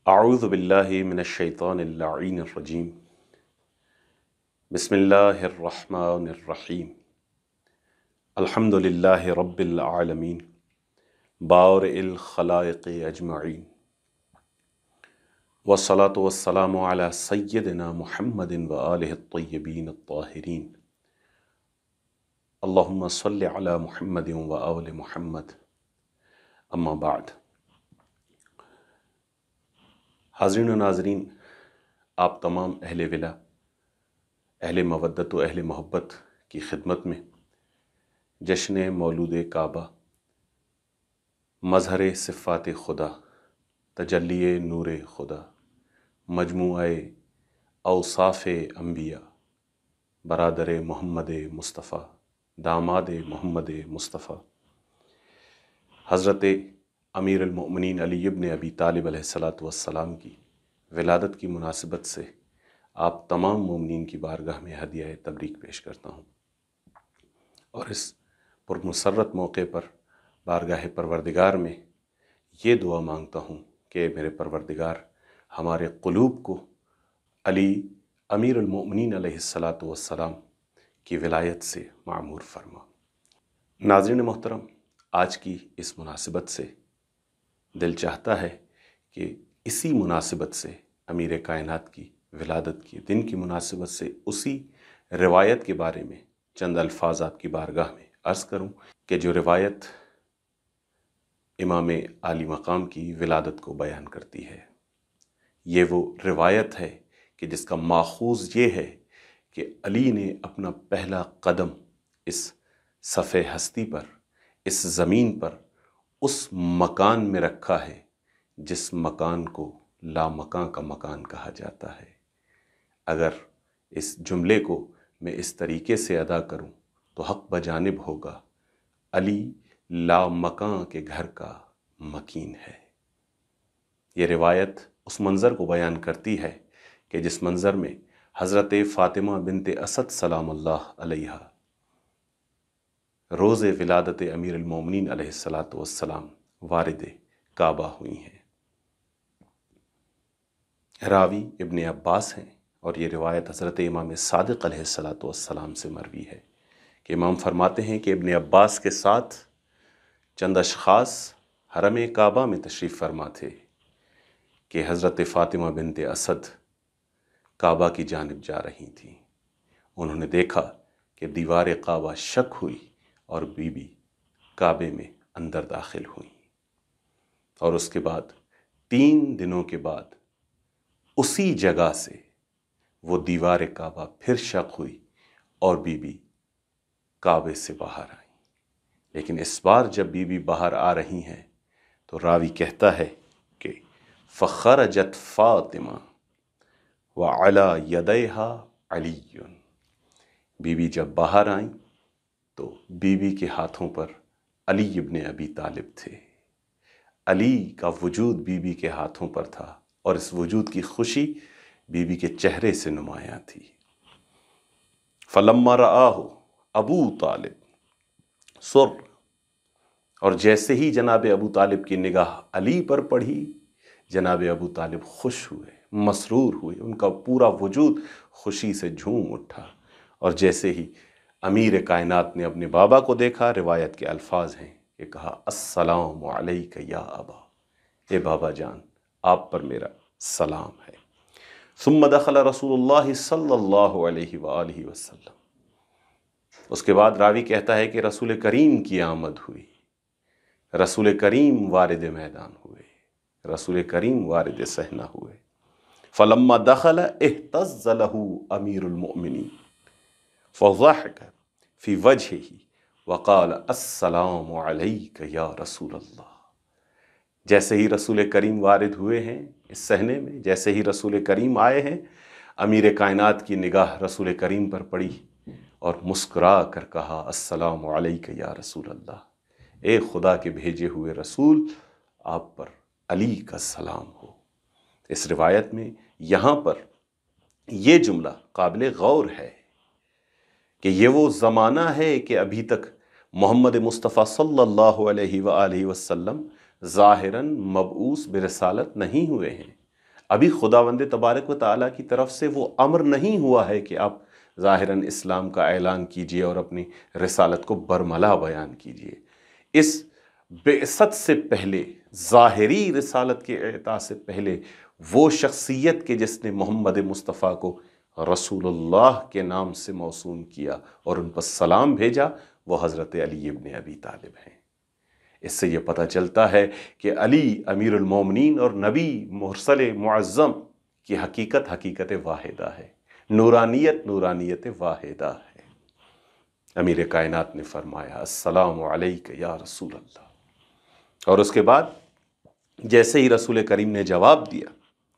اعوذ باللہ من الشیطان اللعین الرجیم بسم اللہ الرحمن الرحیم الحمد للہ رب العالمین بارئ الخلائق اجمعین والصلاة والسلام علی سیدنا محمد وآلہ الطیبین الطاہرین اللہم صل علی محمد وآل محمد اما بعد۔ حاضرین و ناظرین، آپ تمام اہل ولا، اہل مودت و اہل محبت کی خدمت میں جشن مولود کعبہ، مظہر صفات خدا، تجلی نور خدا، مجموعہ اوصاف انبیاء، برادر محمد مصطفیٰ، داماد محمد مصطفیٰ، حضرت امیر المؤمنین علی ابن ابی طالب علیہ السلام کی ولادت کی مناسبت سے آپ تمام مومنین کی بارگاہ میں ہدیہ تبریک پیش کرتا ہوں، اور اس پرمسرت موقع پر بارگاہ پروردگار میں یہ دعا مانگتا ہوں کہ میرے پروردگار ہمارے قلوب کو علی امیر المؤمنین علیہ السلام کی ولایت سے معمور فرما۔ ناظرین محترم، آج کی اس مناسبت سے دل چاہتا ہے کہ اسی مناسبت سے امیر کائنات کی ولادت کی دن کی مناسبت سے اسی روایت کے بارے میں چند الفاظ آپ کی بارگاہ میں عرض کروں کہ جو روایت امام عالی مقام کی ولادت کو بیان کرتی ہے۔ یہ وہ روایت ہے کہ جس کا ماخوذ یہ ہے کہ علی نے اپنا پہلا قدم اس صفحہ ہستی پر، اس زمین پر، اس مکان میں رکھا ہے جس مکان کو لامکاں کا مکان کہا جاتا ہے۔ اگر اس جملے کو میں اس طریقے سے ادا کروں تو حق بجانب ہوگا، علی لامکاں کے گھر کا مکین ہے۔ یہ روایت اس منظر کو بیان کرتی ہے کہ جس منظر میں حضرت فاطمہ بنت اسد سلام اللہ علیہا روز ولادت امیر المومنین علیہ السلام وارد کعبہ ہوئی ہیں۔ راوی ابن عباس ہیں، اور یہ روایت حضرت امام صادق علیہ السلام سے مروی ہے کہ امام فرماتے ہیں کہ ابن عباس کے ساتھ چند اشخاص حرم کعبہ میں تشریف فرما تھے کہ حضرت فاطمہ بنت اسد کعبہ کی جانب جا رہی تھیں۔ انہوں نے دیکھا کہ دیوار کعبہ شق ہوئی اور بی بی کعبے میں اندر داخل ہوئیں، اور اس کے بعد 3 دنوں کے بعد اسی جگہ سے وہ دیوار کعبہ پھر شق ہوئی اور بی بی کعبے سے باہر آئیں۔ لیکن اس بار جب بی بی باہر آ رہی ہیں تو راوی کہتا ہے کہ فخرجت فاطمہ وعلی یدیہا علی، بی بی جب باہر آئیں تو بی بی کے ہاتھوں پر علی ابن ابی طالب تھے۔ علی کا وجود بی بی کے ہاتھوں پر تھا، اور اس وجود کی خوشی بی بی کے چہرے سے نمایاں تھی۔ فلما رآہ ابو طالب سر، اور جیسے ہی جناب ابو طالب کی نگاہ علی پر پڑھی، جناب ابو طالب خوش ہوئے، مسرور ہوئے، ان کا پورا وجود خوشی سے جھوم اٹھا، اور جیسے ہی امیر کائنات نے اپنے بابا کو دیکھا، روایت کے الفاظ ہیں کہ کہا السلام علیک یا ابا، اے بابا جان، آپ پر میرا سلام ہے۔ ثم دخل رسول اللہ صلی اللہ علیہ وآلہ وسلم، اس کے بعد راوی کہتا ہے کہ رسول کریم کی آمد ہوئی، رسول کریم وارد میدان ہوئے، رسول کریم وارد صحنہ ہوئے۔ فلما دخل اہتز لہ امیر المؤمنین فضحک فی وجہہ وقال السلام علیک یا رسول اللہ۔ جیسے ہی رسول کریم وارد ہوئے ہیں اس صحنے میں، جیسے ہی رسول کریم آئے ہیں، امیر کائنات کی نگاہ رسول کریم پر پڑی اور مسکرا کر کہا السلام علیک یا رسول اللہ، اے خدا کے بھیجے ہوئے رسول، آپ پر علی کا سلام ہو۔ اس روایت میں یہاں پر یہ جملہ قابل غور ہے کہ یہ وہ زمانہ ہے کہ ابھی تک محمد مصطفیٰ صلی اللہ علیہ وآلہ وسلم ظاہراً مبعوث برسالت نہیں ہوئے ہیں، ابھی خداوند تبارک و تعالیٰ کی طرف سے وہ امر نہیں ہوا ہے کہ آپ ظاہراً اسلام کا اعلان کیجئے اور اپنی رسالت کو برملا بیان کیجئے۔ اس بعثت سے پہلے، ظاہری رسالت کے اعطاء سے پہلے، وہ شخصیت کے جس نے محمد مصطفیٰ کو رسول اللہ کے نام سے موسوم کیا اور ان پر سلام بھیجا، وہ حضرت علی ابن ابی طالب ہیں۔ اس سے یہ پتہ چلتا ہے کہ علی امیر المومنین اور نبی مرسل معظم کی حقیقت واحدہ ہے، نورانیت واحدہ ہے۔ امیر کائنات نے فرمایا السلام علیک یا رسول اللہ، اور اس کے بعد جیسے ہی رسول کریم نے جواب دیا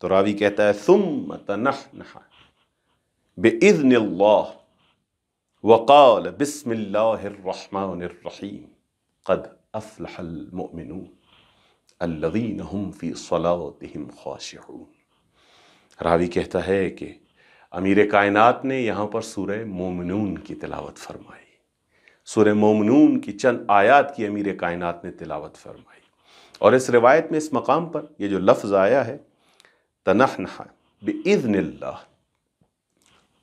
تو راوی کہتا ہے ثم تنحنح بإذن اللہ وقال بسم اللہ الرحمن الرحیم قد افلح المؤمنون الذین هم فی صلاتهم خاشعون۔ راوی کہتا ہے کہ امیر کائنات نے یہاں پر سورہ مومنون کی تلاوت فرمائی، سورہ مومنون کی چند آیات کی امیر کائنات نے تلاوت فرمائی، اور اس روایت میں اس مقام پر یہ جو لفظ آیا ہے تنحنح بإذن اللہ،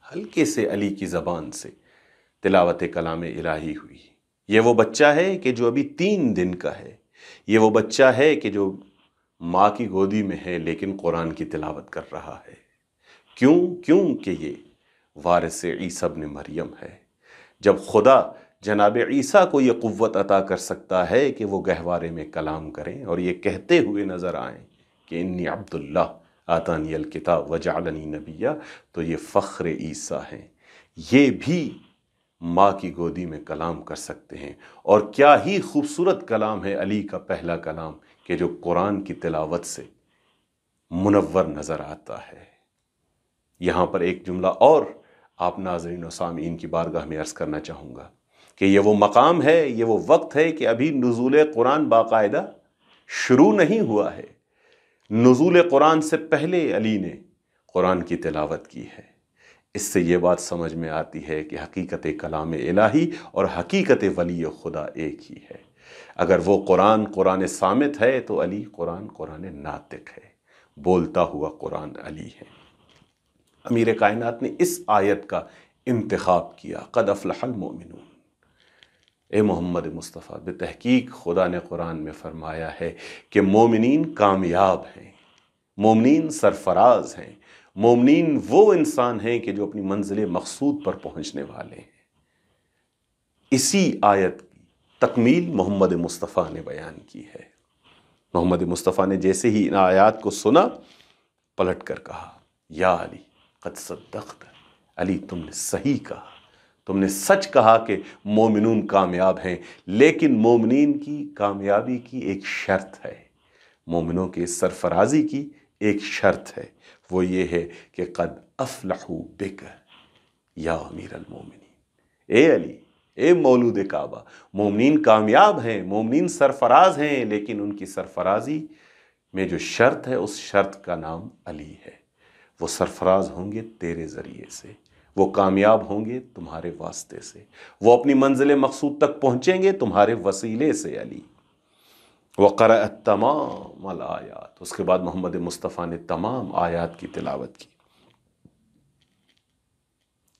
ہلکے سے علی کی زبان سے تلاوت کلام الہی ہوئی۔ یہ وہ بچہ ہے کہ جو ابھی 3 دن کا ہے، یہ وہ بچہ ہے کہ جو ماں کی گودی میں ہے لیکن قرآن کی تلاوت کر رہا ہے۔ کیوں کہ یہ وارث عیسیٰ ابن مریم ہے۔ جب خدا جناب عیسیٰ کو یہ قوت عطا کر سکتا ہے کہ وہ گہوارے میں کلام کریں اور یہ کہتے ہوئے نظر آئیں کہ انی عبداللہ آتانی الکتاب وجعلنی نبیہ، تو یہ فخر عیسیٰ ہیں، یہ بھی ماں کی گودی میں کلام کر سکتے ہیں۔ اور کیا ہی خوبصورت کلام ہے علی کا پہلا کلام کہ جو قرآن کی تلاوت سے منور نظر آتا ہے۔ یہاں پر ایک جملہ اور آپ ناظرین و سامعین کی بارگاہ میں عرض کرنا چاہوں گا کہ یہ وہ مقام ہے، یہ وہ وقت ہے کہ ابھی نزول قرآن باقاعدہ شروع نہیں ہوا ہے۔ نزول قرآن سے پہلے علی نے قرآن کی تلاوت کی ہے۔ اس سے یہ بات سمجھ میں آتی ہے کہ حقیقت کلام الہی اور حقیقت ولی خدا ایک ہی ہے۔ اگر وہ قرآن صامت ہے تو علی قرآن ناطق ہے، بولتا ہوا قرآن علی ہے۔ امیر کائنات نے اس آیت کا انتخاب کیا قد افلح المؤمنون۔ اے محمد مصطفیٰ، بتحقیق خدا نے قرآن میں فرمایا ہے کہ مومنین کامیاب ہیں، مومنین سرفراز ہیں، مومنین وہ انسان ہیں کہ جو اپنی منزل مقصود پر پہنچنے والے ہیں۔ اسی آیت کی تکمیل محمد مصطفیٰ نے بیان کی ہے۔ محمد مصطفیٰ نے جیسے ہی ان آیات کو سنا، پلٹ کر کہا یا علی قد صدقت، علی تم نے صحیح کہا، تم نے سچ کہا کہ مومنون کامیاب ہیں، لیکن مومنین کی کامیابی کی ایک شرط ہے، مومنوں کے سرفرازی کی ایک شرط ہے، وہ یہ ہے کہ قد افلحوا بک یا امیر المومنین۔ اے علی، اے مولود کعبہ، مومنین کامیاب ہیں، مومنین سرفراز ہیں، لیکن ان کی سرفرازی میں جو شرط ہے اس شرط کا نام علی ہے۔ وہ سرفراز ہوں گے تیرے ذریعے سے، وہ کامیاب ہوں گے تمہارے واسطے سے، وہ اپنی منزل مقصود تک پہنچیں گے تمہارے وسیلے سے علی۔ وَقَرَأَ تمام الآیات، اس کے بعد محمد مصطفیٰ نے تمام آیات کی تلاوت کی۔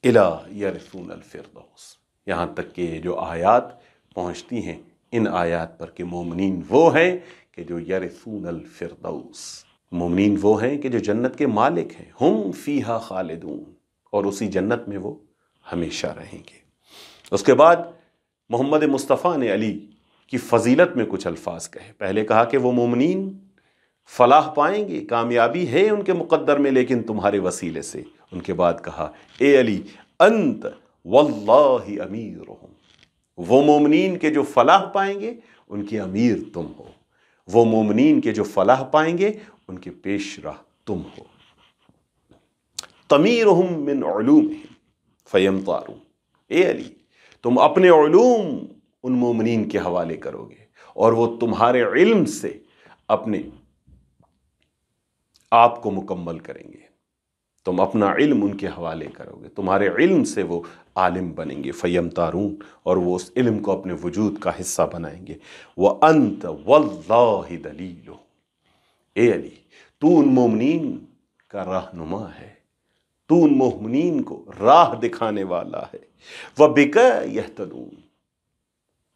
اِلَىٰ يَرِثُونَ الْفِرْدَوْسَ، یہاں تک کہ جو آیات پہنچتی ہیں ان آیات پر کہ مومنین وہ ہیں کہ جو یرثون الفردوس، مومنین وہ ہیں کہ جو جنت کے مالک ہیں، ہم فیہا خالدون، اور اسی جنت میں وہ ہمیشہ رہیں گے۔ اس کے بعد محمد مصطفیٰ نے علی کی فضیلت میں کچھ الفاظ کہے۔ پہلے کہا کہ وہ مومنین فلاح پائیں گے، کامیابی ہے ان کے مقدر میں لیکن تمہارے وسیلے سے۔ ان کے بعد کہا اے علی انت واللہ امیرہم، وہ مومنین کے جو فلاح پائیں گے ان کے امیر تم ہو، وہ مومنین کے جو فلاح پائیں گے ان کے پیش راہ تم ہو۔ تمیرہم من علومہم فیمطارون، اے علی تم اپنے علوم ان مومنین کے حوالے کرو گے اور وہ تمہارے علم سے اپنے آپ کو مکمل کریں گے، تم اپنا علم ان کے حوالے کرو گے، تمہارے علم سے وہ عالم بنیں گے، فیمطارون، اور وہ اس علم کو اپنے وجود کا حصہ بنائیں گے۔ وَأَنْتَ وَاللَّهِ دَلِيلُ، اے علی تو ان مومنین کا رہنما ہے، تو ان مومنین کو راہ دکھانے والا ہے۔ وَبِكَ يَهْتَدُونَ،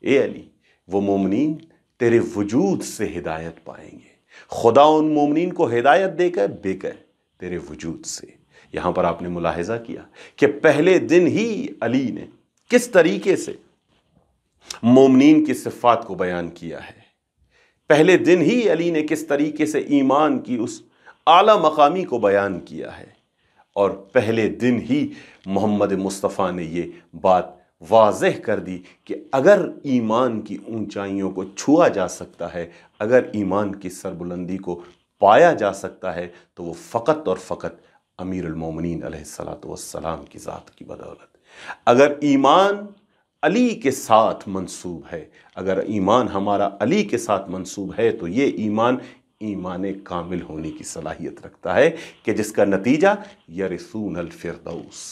اے علی وہ مومنین تیرے وجود سے ہدایت پائیں گے۔ خدا ان مومنین کو ہدایت دے کر بے کر تیرے وجود سے۔ یہاں پر آپ نے ملاحظہ کیا کہ پہلے دن ہی علی نے کس طریقے سے مومنین کی صفات کو بیان کیا ہے، پہلے دن ہی علی نے کس طریقے سے ایمان کی اس اعلیٰ مقامی کو بیان کیا ہے، اور پہلے دن ہی محمد مصطفیٰ نے یہ بات واضح کر دی کہ اگر ایمان کی اونچائیوں کو چھوا جا سکتا ہے، اگر ایمان کی سربلندی کو پایا جا سکتا ہے، تو وہ فقط اور فقط امیر المومنین علیہ السلام کی ذات کی بدولت۔ اگر ایمان علی کے ساتھ منسوب ہے، اگر ایمان ہمارا علی کے ساتھ منسوب ہے، تو یہ ایمان کامل ہونے کی صلاحیت رکھتا ہے کہ جس کا نتیجہ یرثون الفردوس۔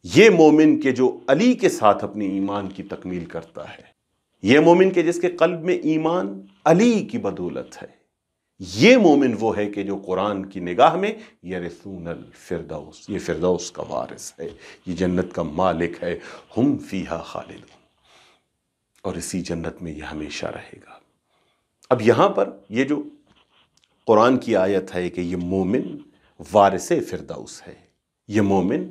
یہ مومن کہ جو علی کے ساتھ اپنی ایمان کی تکمیل کرتا ہے، یہ مومن کہ جس کے قلب میں ایمان علی کی بدولت ہے، یہ مومن وہ ہے کہ جو قرآن کی نگاہ میں یرثون الفردوس، یہ فردوس کا وارث ہے، یہ جنت کا مالک ہے، ہم فیہا خالدون، اور اسی جنت میں یہ ہمیشہ رہے گا۔ اب یہاں پر یہ جو قرآن کی آیت ہے کہ یہ مومن وارث فردوس ہے، یہ مومن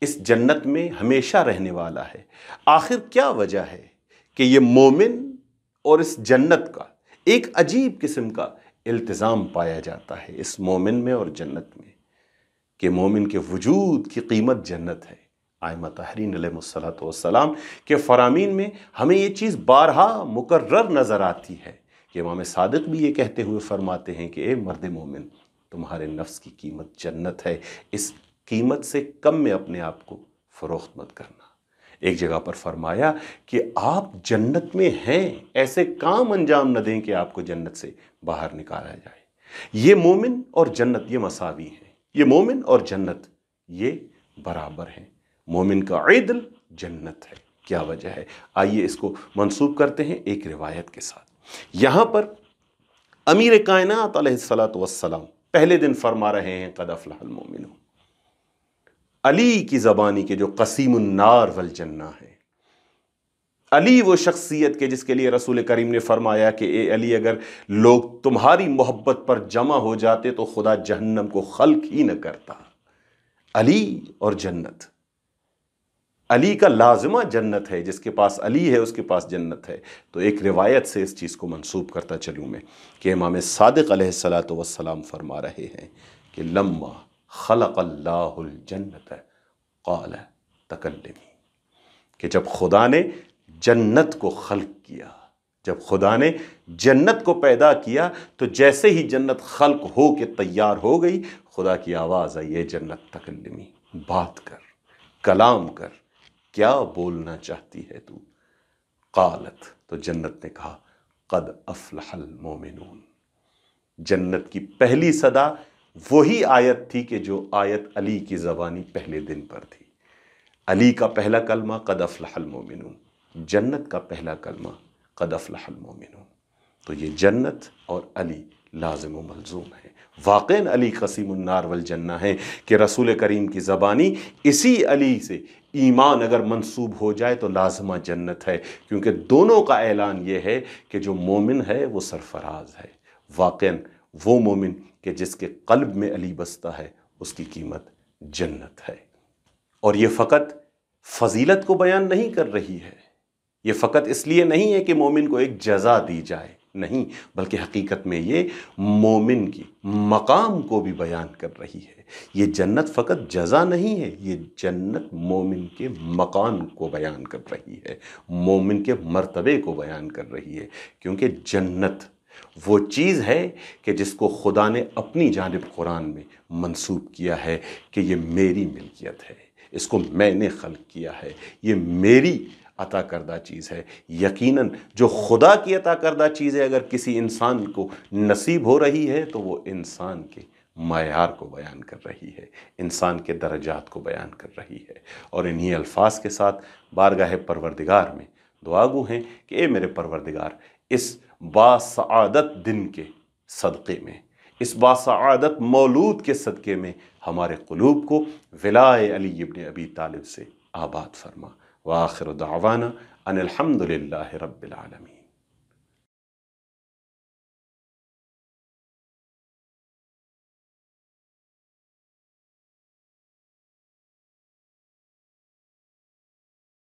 اس جنت میں ہمیشہ رہنے والا ہے، آخر کیا وجہ ہے کہ یہ مومن اور اس جنت کا ایک عجیب قسم کا التزام پایا جاتا ہے اس مومن میں اور جنت میں، کہ مومن کے وجود کی قیمت جنت ہے۔ آئمہ طاہرین علیہ السلام کے فرامین میں ہمیں یہ چیز بارہا مکرر نظر آتی ہے کہ امام صادق بھی یہ کہتے ہوئے فرماتے ہیں کہ اے مرد مومن، تمہارے نفس کی قیمت جنت ہے، اس قیمت سے کم میں اپنے آپ کو فروخت مت کرنا۔ ایک جگہ پر فرمایا کہ آپ جنت میں ہیں، ایسے کام انجام نہ دیں کہ آپ کو جنت سے باہر نکالا جائے۔ یہ مومن اور جنت یہ مساوی ہیں، یہ مومن اور جنت یہ برابر ہیں۔ مومن کا عدل جنت ہے۔ کیا وجہ ہے؟ آئیے اس کو منسوب کرتے ہیں ایک روایت کے ساتھ۔ یہاں پر امیر کائنات علیہ السلام پہلے دن فرما رہے ہیں قد افلح المؤمنون، علی کی زبانی کے جو قسیم النار والجنہ ہے۔ علی وہ شخصیت کے جس کے لیے رسول کریم نے فرمایا کہ اے علی اگر لوگ تمہاری محبت پر جمع ہو جاتے تو خدا جہنم کو خلق ہی نہ کرتا۔ علی اور جنت، علی کا لازمہ جنت ہے، جس کے پاس علی ہے اس کے پاس جنت ہے۔ تو ایک روایت سے اس چیز کو منسوب کرتا چلوں میں کہ امام صادق علیہ السلام فرما رہے ہیں کہ لما خلق اللہ الجنت قال تکلمی، کہ جب خدا نے جنت کو خلق کیا، جب خدا نے جنت کو پیدا کیا تو جیسے ہی جنت خلق ہو کے تیار ہو گئی، خدا کی آواز آئی اے جنت تکلمی، بات کر، کلام کر، کیا بولنا چاہتی ہے تو؟ قالت، تو جنت نے کہا قد افلح المومنون۔ جنت کی پہلی صدا وہی آیت تھی کہ جو آیت علی کی زبانی پہلے دن پر تھی۔ علی کا پہلا کلمہ قد افلح المومنون، جنت کا پہلا کلمہ قد افلح المومنون۔ تو یہ جنت اور علی لازم و ملزوم ہے۔ واقعاً علی قسیم النار والجنہ ہے کہ رسول کریم کی زبانی اسی علی سے ایمان اگر منسوب ہو جائے تو لازمہ جنت ہے، کیونکہ دونوں کا اعلان یہ ہے کہ جو مومن ہے وہ سرفراز ہے۔ واقعاً وہ مومن کہ جس کے قلب میں علی بستا ہے اس کی قیمت جنت ہے۔ اور یہ فقط فضیلت کو بیان نہیں کر رہی ہے، یہ فقط اس لیے نہیں ہے کہ مومن کو ایک جزا دی جائے، نہیں، بلکہ حقیقت میں یہ مومن کی مقام کو بھی بیان کر رہی ہے۔ یہ جنت فقط جزا نہیں ہے، یہ جنت مومن کے مقام کو بیان کر رہی ہے، مومن کے مرتبے کو بیان کر رہی ہے، کیونکہ جنت وہ چیز ہے کہ جس کو خدا نے اپنی جانب قرآن میں منسوب کیا ہے کہ یہ میری ملکیت ہے، اس کو میں نے خلق کیا ہے، یہ میری عطا کردہ چیز ہے۔ یقیناً جو خدا کی عطا کردہ چیز ہے اگر کسی انسان کو نصیب ہو رہی ہے تو وہ انسان کے معیار کو بیان کر رہی ہے، انسان کے درجات کو بیان کر رہی ہے۔ اور انہی الفاظ کے ساتھ بارگاہ پروردگار میں دعا گو ہیں کہ اے میرے پروردگار، اس باسعادت دن کے صدقے میں، اس باسعادت مولود کے صدقے میں ہمارے قلوب کو ولائے علی ابن ابی طالب سے آباد فرما۔ وآخر دعوانا ان الحمد للہ رب العالمین۔